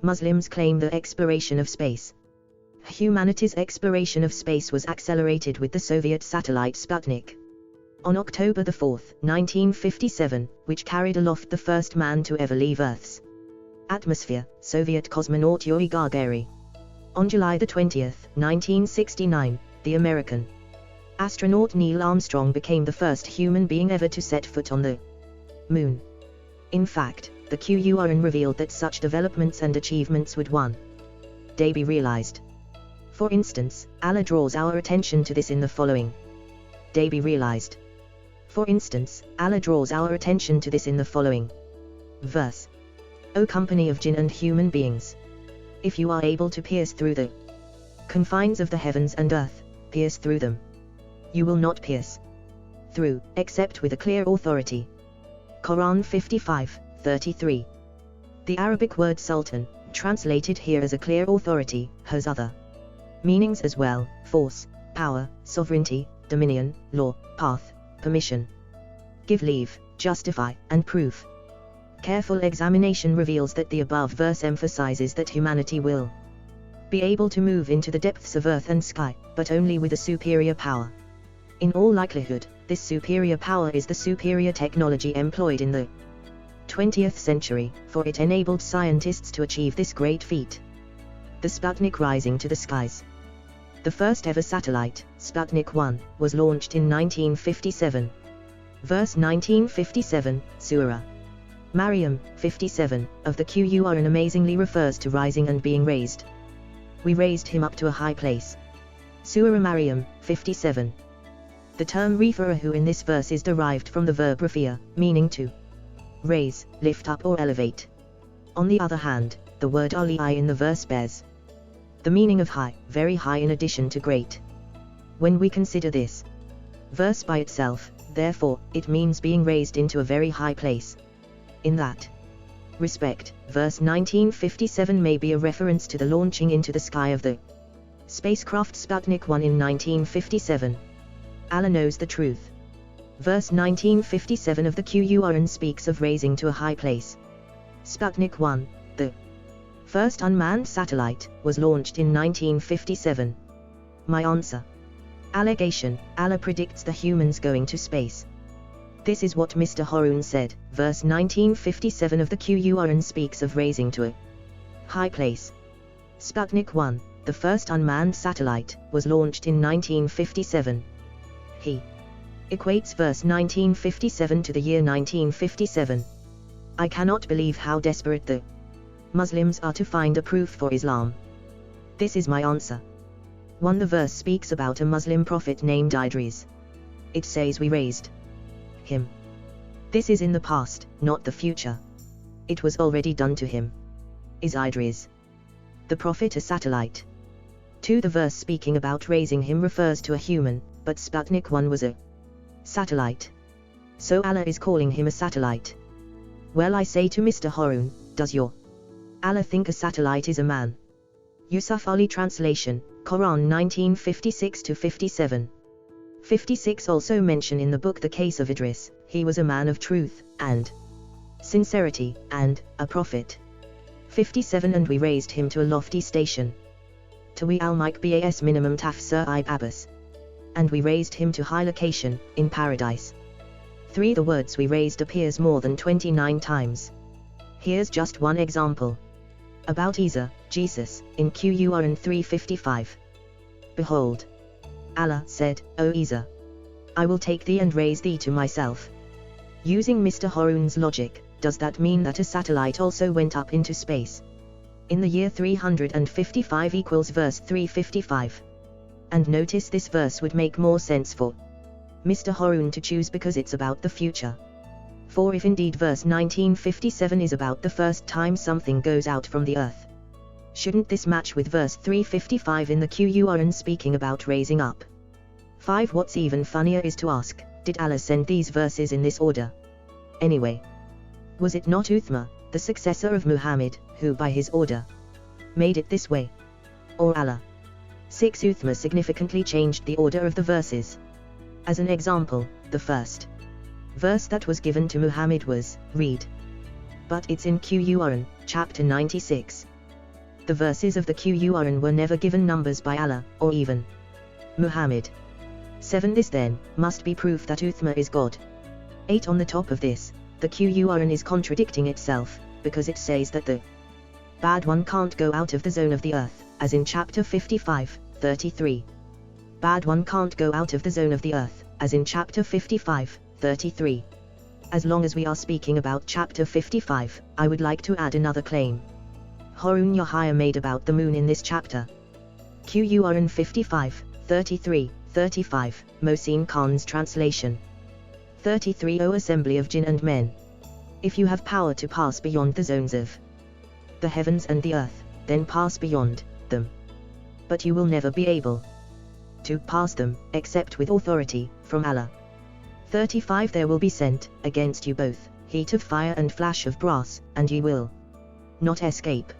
Muslims claim the exploration of space. Humanity's exploration of space was accelerated with the Soviet satellite Sputnik. On October 4, 1957, which carried aloft the first man to ever leave Earth's atmosphere, Soviet cosmonaut Yuri Gagarin. On July 20, 1969, the American astronaut Neil Armstrong became the first human being ever to set foot on the Moon. In fact, the Qur'an revealed that such developments and achievements would one day be realized. For instance, Allah draws our attention to this in the following day be realized. For instance, Allah draws our attention to this in the following verse. O company of jinn and human beings! If you are able to pierce through the confines of the heavens and earth, pierce through them. You will not pierce through, except with a clear authority. Quran 55:33. The Arabic word sultan, translated here as a clear authority, has other meanings as well: force, power, sovereignty, dominion, law, path, permission, give leave, justify, and proof. Careful examination reveals that the above verse emphasizes that humanity will be able to move into the depths of earth and sky, but only with a superior power. In all likelihood, this superior power is the superior technology employed in the 20th century, for it enabled scientists to achieve this great feat. The Sputnik rising to the skies. The first ever satellite, Sputnik 1, was launched in 1957. Verse 1957, Surah Maryam 57, of the Qur'an amazingly refers to rising and being raised. We raised him up to a high place. Surah Maryam 57. The term rafa'ahu in this verse is derived from the verb rafi'a, meaning to raise, lift up or elevate. On the other hand, the word ali'i in the verse bears the meaning of high, very high in addition to great. When we consider this verse by itself, therefore, it means being raised into a very high place. In that respect, verse 1957 may be a reference to the launching into the sky of the spacecraft Sputnik 1 in 1957. Allah knows the truth. Verse 1957 of the Qur'an speaks of raising to a high place. Sputnik 1, the first unmanned satellite, was launched in 1957. My answer. Allegation: Allah predicts the humans going to space. This is what Mr. Harun said. Verse 1957 of the Qur'an speaks of raising to a high place. Sputnik 1, the first unmanned satellite, was launched in 1957. He equates verse 1957 to the year 1957. I cannot believe how desperate the Muslims are to find a proof for Islam. This is my answer. 1. The verse speaks about a Muslim prophet named Idris. It says we raised him. This is in the past, not the future. It was already done to him. Is Idris the prophet a satellite? 2. The verse speaking about raising him refers to a human, but Sputnik 1 was a satellite. So Allah is calling him a satellite. Well, I say to Mr. Harun, does your Allah think a satellite is a man? Yusuf Ali translation, Quran 1956-57. 56 also mention in the book the case of Idris. He was a man of truth, and sincerity, and a prophet. 57 And we raised him to a lofty station. Tawi al-Mike Bas minimum tafsir Ibn Abbas. And we raised him to high location, in paradise. 3. The words we raised appears more than 29 times. Here's just one example. About Isa, Jesus, in Qur'an 3:55. Behold, Allah said, O Isa, I will take thee and raise thee to myself. Using Mr. Harun's logic, does that mean that a satellite also went up into space? In the year 355 equals verse 355. And notice this verse would make more sense for Mr. Harun to choose because it's about the future. For if indeed verse 1957 is about the first time something goes out from the earth, shouldn't this match with verse 355 in the Qur'an speaking about raising up? 5. What's even funnier is to ask, did Allah send these verses in this order? Anyway, was it not Uthman, the successor of Muhammad, who by his order made it this way? Or Allah? 6. Uthman significantly changed the order of the verses. As an example, the first verse that was given to Muhammad was, read. But it's in Qur'an, chapter 96. The verses of the Quran were never given numbers by Allah, or even Muhammad. 7. This then, must be proof that Uthman is God. 8. On the top of this, the Quran is contradicting itself, because it says that the bad one can't go out of the zone of the earth, as in chapter 55:33. Bad one can't go out of the zone of the earth, as in chapter 55:33. As long as we are speaking about chapter 55, I would like to add another claim Harun Yahya made about the moon in this chapter. Quran 55:33-35, Mohsin Khan's translation. 33. O assembly of jinn and men! If you have power to pass beyond the zones of the heavens and the earth, then pass beyond them. But you will never be able to pass them, except with authority from Allah. 35. There will be sent against you both heat of fire and flash of brass, and ye will not escape.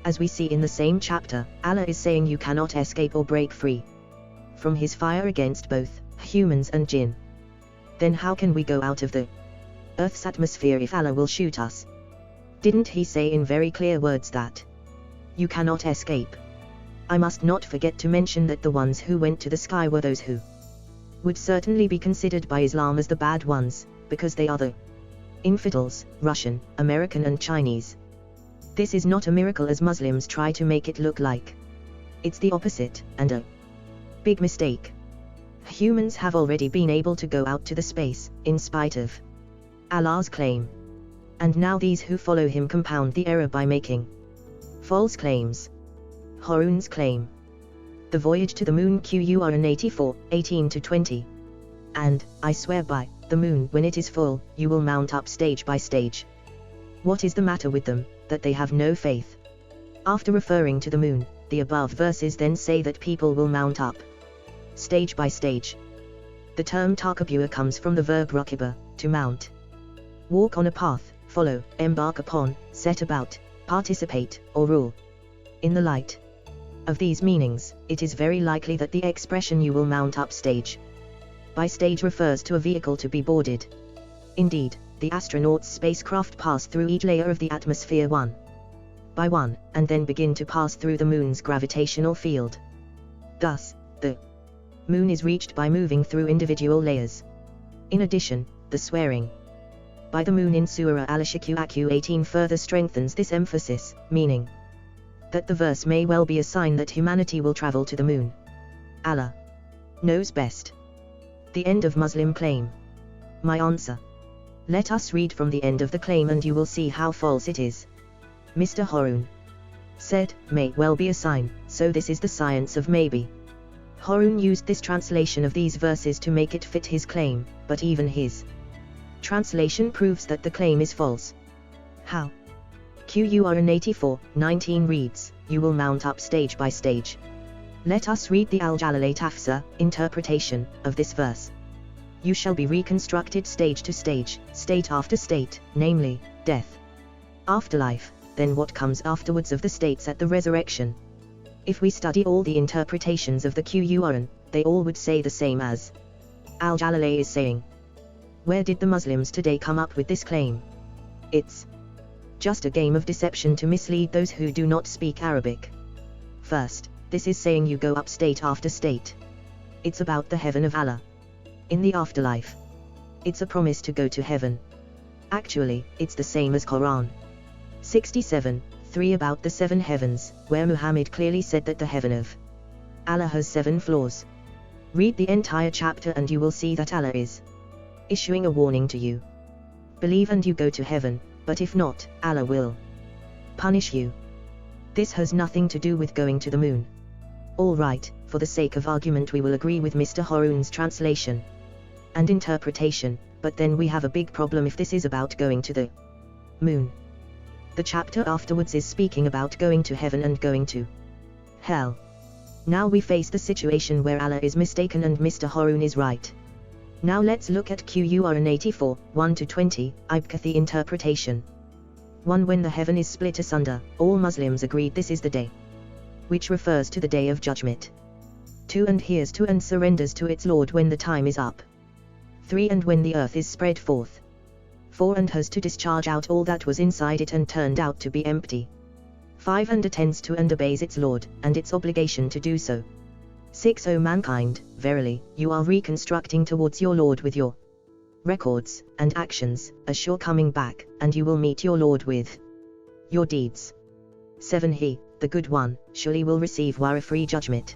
As we see in the same chapter, Allah is saying you cannot escape or break free from his fire against both humans and jinn. Then how can we go out of the earth's atmosphere if Allah will shoot us? Didn't he say in very clear words that you cannot escape? I must not forget to mention that the ones who went to the sky were those who would certainly be considered by Islam as the bad ones, because they are the infidels, Russian, American and Chinese. This is not a miracle as Muslims try to make it look like. It's the opposite, and a big mistake. Humans have already been able to go out to the space, in spite of Allah's claim. And now these who follow him compound the error by making false claims. Harun's claim. The voyage to the moon Quran 84:18-20. And, I swear by the moon when it is full, you will mount up stage by stage. What is the matter with them, that they have no faith? After referring to the moon, the above verses then say that people will mount up stage by stage. The term takabur comes from the verb rakiba, to mount. Walk on a path, follow, embark upon, set about, participate, or rule. In the light of these meanings, it is very likely that the expression you will mount up stage by stage refers to a vehicle to be boarded. Indeed, the astronauts' spacecraft pass through each layer of the atmosphere one by one, and then begin to pass through the moon's gravitational field. Thus, the moon is reached by moving through individual layers. In addition, the swearing by the moon in Surah Al-Shaqq 18 further strengthens this emphasis, meaning that the verse may well be a sign that humanity will travel to the moon. Allah knows best. The end of Muslim claim. My answer. Let us read from the end of the claim and you will see how false it is. Mr. Harun said, may well be a sign, so this is the science of maybe. Harun used this translation of these verses to make it fit his claim, but even his translation proves that the claim is false. How? Quran 84:19 reads, you will mount up stage by stage. Let us read the Al-Jalalain Tafsir interpretation of this verse. You shall be reconstructed stage to stage, state after state, namely, death, afterlife, then what comes afterwards of the states at the resurrection. If we study all the interpretations of the Quran, they all would say the same as Al-Jalalain is saying. Where did the Muslims today come up with this claim? It's just a game of deception to mislead those who do not speak Arabic. First, this is saying you go up state after state. It's about the heaven of Allah. In the afterlife, it's a promise to go to heaven. Actually, it's the same as Quran 67:3 about the 7 heavens, where Muhammad clearly said that the heaven of Allah has 7 floors. Read the entire chapter and you will see that Allah is issuing a warning to you. Believe and you go to heaven, but if not, Allah will punish you. This has nothing to do with going to the moon. Alright, for the sake of argument we will agree with Mr. Harun's translation and interpretation, but then we have a big problem if this is about going to the moon. The chapter afterwards is speaking about going to heaven and going to hell. Now we face the situation where Allah is mistaken and Mr. Harun is right. Now let's look at Quran 84:1-20, Ibkathi interpretation. 1. When the heaven is split asunder, all Muslims agreed this is the day, which refers to the day of judgment. 2. And hears to and surrenders to its Lord when the time is up. 3. And when the earth is spread forth. 4. And has to discharge out all that was inside it and turned out to be empty. 5. And attends to and obeys its Lord, and its obligation to do so. 6. O mankind, verily, you are reconstructing towards your Lord with your records and actions, a sure coming back, and you will meet your Lord with your deeds. 7. He, the good one, surely will receive wire-free judgment.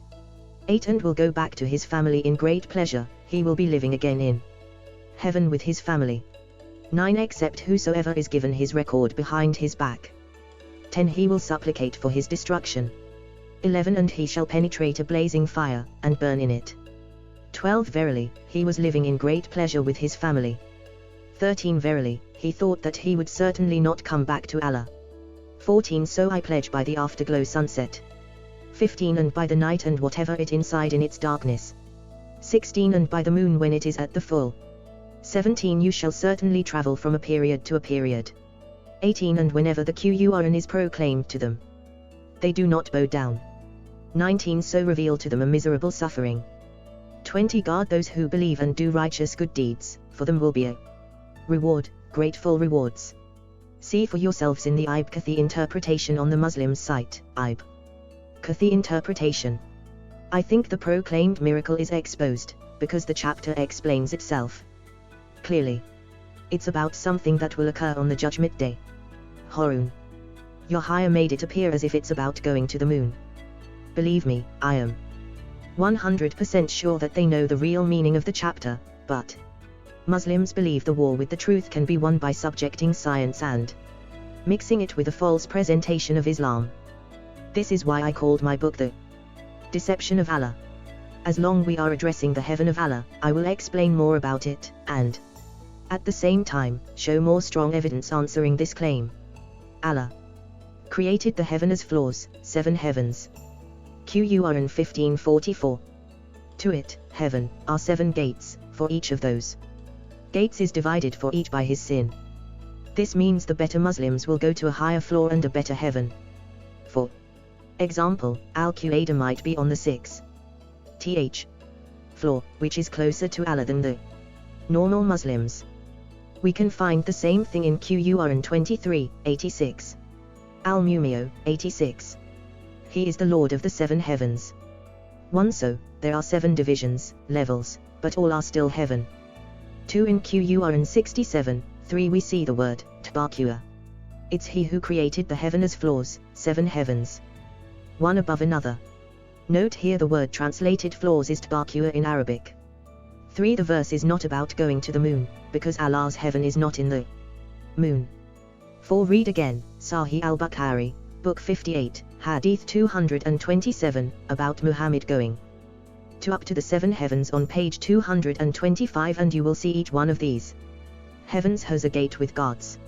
8. And will go back to his family in great pleasure, he will be living again in heaven with his family. 9. Except whosoever is given his record behind his back. 10. He will supplicate for his destruction. 11. And he shall penetrate a blazing fire, and burn in it. 12. Verily, he was living in great pleasure with his family. 13. Verily, he thought that he would certainly not come back to Allah. 14. So I pledge by the afterglow sunset. 15. And by the night and whatever it inside in its darkness. 16. And by the moon when it is at the full. 17. You shall certainly travel from a period to a period. 18. And whenever the Qur'an is proclaimed to them, they do not bow down. 19. So reveal to them a miserable suffering. 20. Guard those who believe and do righteous good deeds, for them will be a reward, grateful rewards. See for yourselves in the Ibn Kathir interpretation on the Muslims' site, Ibn Kathir interpretation. I think the proclaimed miracle is exposed, because the chapter explains itself clearly. It's about something that will occur on the Judgment Day. Harun, your higher made it appear as if it's about going to the moon. Believe me, I am 100% sure that they know the real meaning of the chapter, but Muslims believe the war with the truth can be won by subjecting science and mixing it with a false presentation of Islam. This is why I called my book The Deception of Allah. As long we are addressing the heaven of Allah, I will explain more about it, and at the same time, show more strong evidence answering this claim. Allah created the heaven as floors, 7 heavens. Qur'an 1544. To it, heaven, are 7 gates, for each of those gates is divided for each by his sin. This means the better Muslims will go to a higher floor and a better heaven. For example, Al-Qaeda might be on the 6th floor, which is closer to Allah than the normal Muslims. We can find the same thing in Qur'an 23:86. Al-Mumio, 86. He is the Lord of the 7 heavens. 1. So, there are 7 divisions, levels, but all are still heaven. 2. In Qur'an 67:3 we see the word, Tabakua. It's he who created the heaven as floors, 7 heavens, one above another. Note here the word translated floors is Tabakua in Arabic. 3. The verse is not about going to the moon, because Allah's heaven is not in the moon. 4. Read again, Sahih al-Bukhari, Book 58, Hadith 227, about Muhammad going to up to the 7 heavens on page 225, and you will see each one of these heavens has a gate with guards.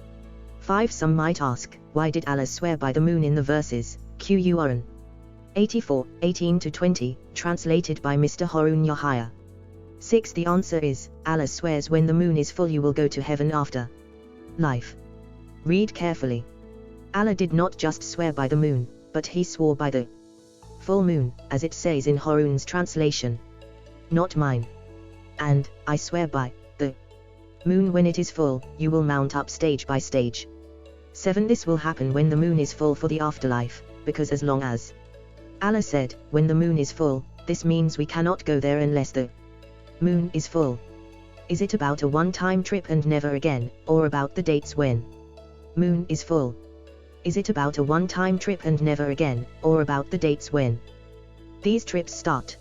5. Some might ask, why did Allah swear by the moon in the verses, Qur'an 84:18-20, translated by Mr. Harun Yahya. 6. The answer is, Allah swears when the moon is full you will go to heaven after life. Read carefully. Allah did not just swear by the moon, but he swore by the full moon, as it says in Harun's translation. Not mine. And, I swear by the moon when it is full, you will mount up stage by stage. 7. This will happen when the moon is full for the afterlife, because as long as Allah said, when the moon is full, this means we cannot go there unless the moon is full. Is it about a one-time trip and never again, or about the dates when moon is full? Is it about a one-time trip and never again, or about the dates when these trips start?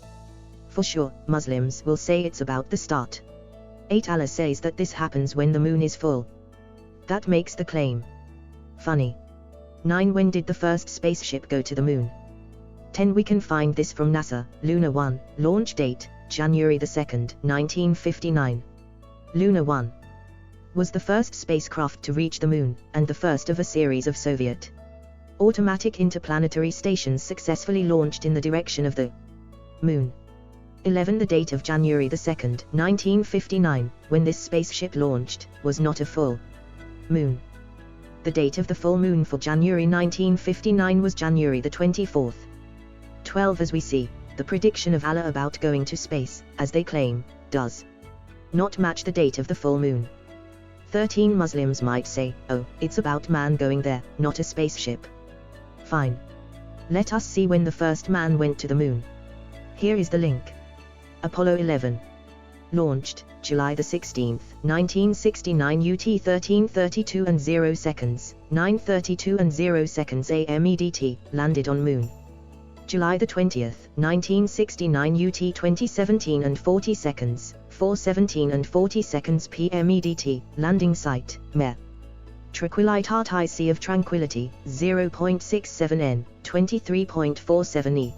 For sure, Muslims will say it's about the start. 8. Allah says that this happens when the moon is full. That makes the claim funny. 9. When did the first spaceship go to the moon? 10. We can find this from NASA, Luna 1, launch date, January 2, 1959. Luna 1 was the first spacecraft to reach the moon, and the first of a series of Soviet automatic interplanetary stations successfully launched in the direction of the moon. 11. The date of January 2, 1959, when this spaceship launched, was not a full moon. The date of the full moon for January 1959 was January 24. 12. As we see, the prediction of Allah about going to space, as they claim, does not match the date of the full moon. 13. Muslims might say, oh, it's about man going there, not a spaceship. Fine. Let us see when the first man went to the moon. Here is the link. Apollo 11. Launched, July the 16th, 1969 UT 13:32 and 0 seconds, 9:32 and 0 seconds AM EDT, landed on moon. July the 20th, 1969 UT 20:17 and 40 seconds, 4:17 and 40 seconds PM EDT, landing site, Mare. Tranquilite Heart IC of Tranquility, 0.67 N, 23.47 E.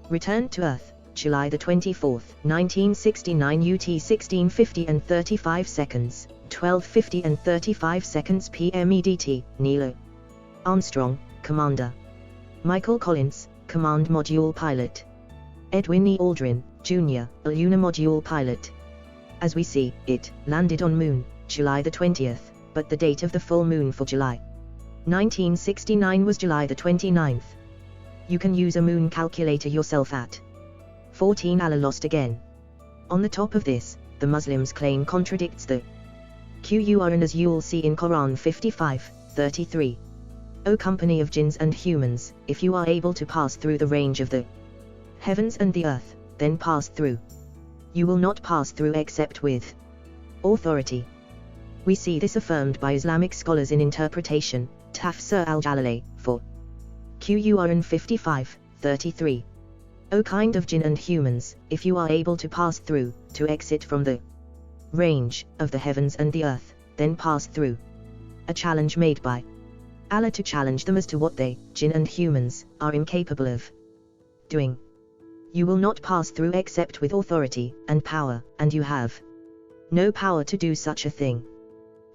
Returned to Earth, July the 24th, 1969 UT 16:50 and 35 seconds, 12:50 and 35 seconds PM EDT, Neil Armstrong, Commander. Michael Collins, Command Module Pilot. Edwin E. Aldrin, Jr., Lunar Module Pilot. As we see, it landed on Moon, July the 20th, but the date of the full moon for July 1969 was July the 29th. You can use a moon calculator yourself at 14. Allah lost again. On the top of this, the Muslims' claim contradicts the Quran as you'll see in Quran 55:33. O company of jinns and humans, if you are able to pass through the range of the heavens and the earth, then pass through. You will not pass through except with authority. We see this affirmed by Islamic scholars in interpretation, Tafsir al-Jalalain, for Quran 55:33. O kind of jinn and humans, if you are able to pass through, to exit from the range of the heavens and the earth, then pass through. A challenge made by Allah to challenge them as to what they, jinn and humans, are incapable of doing. You will not pass through except with authority and power, and you have no power to do such a thing.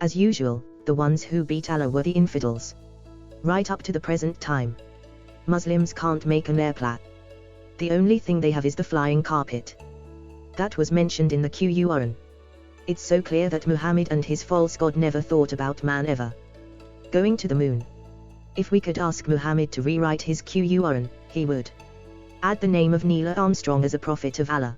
As usual, the ones who beat Allah were the infidels. Right up to the present time, Muslims can't make an airplane. The only thing they have is the flying carpet. That was mentioned in the Quran. It's so clear that Muhammad and his false god never thought about man ever going to the moon. If we could ask Muhammad to rewrite his Quran, he would add the name of Neil Armstrong as a prophet of Allah.